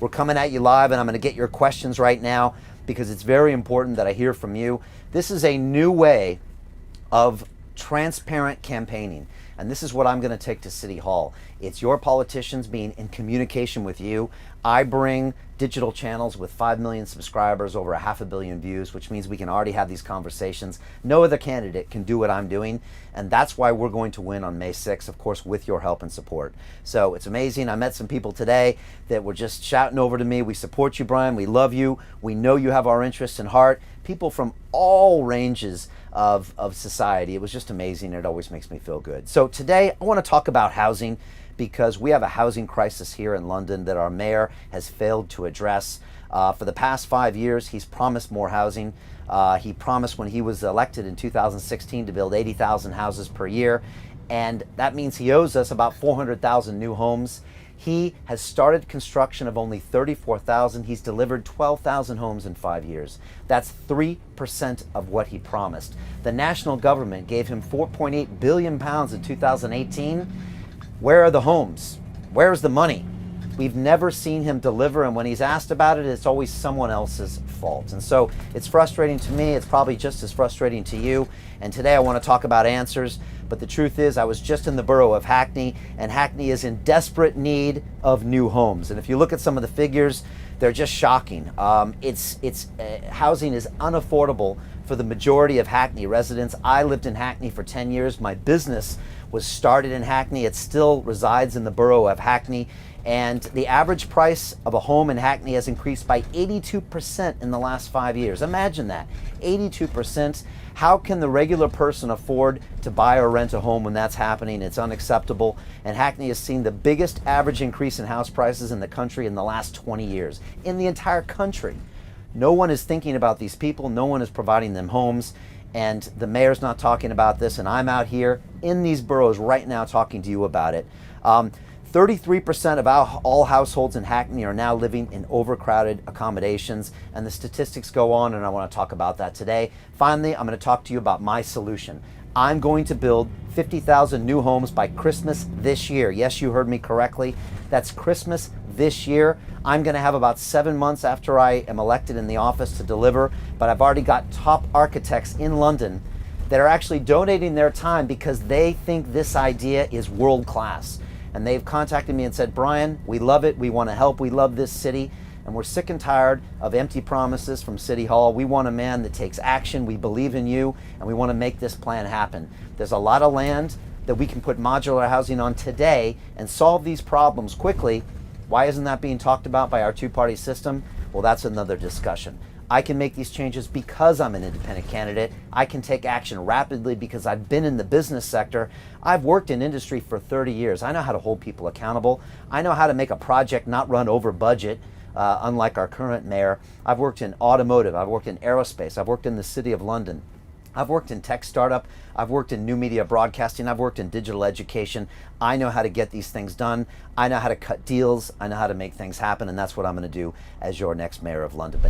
We're coming at you live, and I'm going to get your questions right now because it's very important that I hear from you. This is a new way of transparent campaigning, and this is what I'm going to take to City Hall. It's your politicians being in communication with you. I bring digital channels with 5 million subscribers, over 500 million views, which means we can already have these conversations. No other candidate can do what I'm doing, and that's why we're going to win on May 6th, of course, with your help and support. So it's amazing. I met some people today that were just shouting over to me. We support you, Brian. We love you. We know you have our interests in heart. People from all ranges of society. It was just amazing. It always makes me feel good. So today I want to talk about housing, because we have a housing crisis here in London that our mayor has failed to address. For the past 5 years, he's promised more housing. He promised when he was elected in 2016 to build 80,000 houses per year, and that means he owes us about 400,000 new homes. He has started construction of only 34,000. He's delivered 12,000 homes in 5 years. That's 3% of what he promised. The national government gave him £4.8 billion in 2018. Where are the homes? Where's the money? We've never seen him deliver, and when he's asked about it, it's always someone else's fault. And so it's frustrating to me. It's probably just as frustrating to you. And today I want to talk about answers. But the truth is, I was just in the borough of Hackney, and Hackney is in desperate need of new homes. And if you look at some of the figures, they're just shocking. Housing is unaffordable for the majority of Hackney residents. I lived in Hackney for 10 years. My business was started in Hackney. It still resides in the borough of Hackney. And the average price of a home in Hackney has increased by 82% in the last 5 years. Imagine that, 82%. How can the regular person afford to buy or rent a home when that's happening? It's unacceptable. And Hackney has seen the biggest average increase in house prices in the country in the last 20 years, in the entire country. No one is thinking about these people. No one is providing them homes. And the mayor's not talking about this. And I'm out here in these boroughs right now talking to you about it. 33% of all households in Hackney are now living in overcrowded accommodations, and the statistics go on, and I want to talk about that today. Finally, I'm going to talk to you about my solution. I'm going to build 50,000 new homes by Christmas this year. Yes, you heard me correctly. That's Christmas this year. I'm going to have about 7 months after I am elected in the office to deliver, but I've already got top architects in London that are actually donating their time because they think this idea is world class. And they've contacted me and said, Brian, we love it. We want to help. We love this city. And we're sick and tired of empty promises from City Hall. We want a man that takes action. We believe in you, and we want to make this plan happen. There's a lot of land that we can put modular housing on today and solve these problems quickly. Why isn't that being talked about by our two-party system? Well, that's another discussion. I can make these changes because I'm an independent candidate. I can take action rapidly because I've been in the business sector. I've worked in industry for 30 years. I know how to hold people accountable. I know how to make a project not run over budget, unlike our current mayor. I've worked in automotive. I've worked in aerospace. I've worked in the City of London. I've worked in tech startup. I've worked in new media broadcasting. I've worked in digital education. I know how to get these things done. I know how to cut deals. I know how to make things happen, and that's what I'm going to do as your next mayor of London.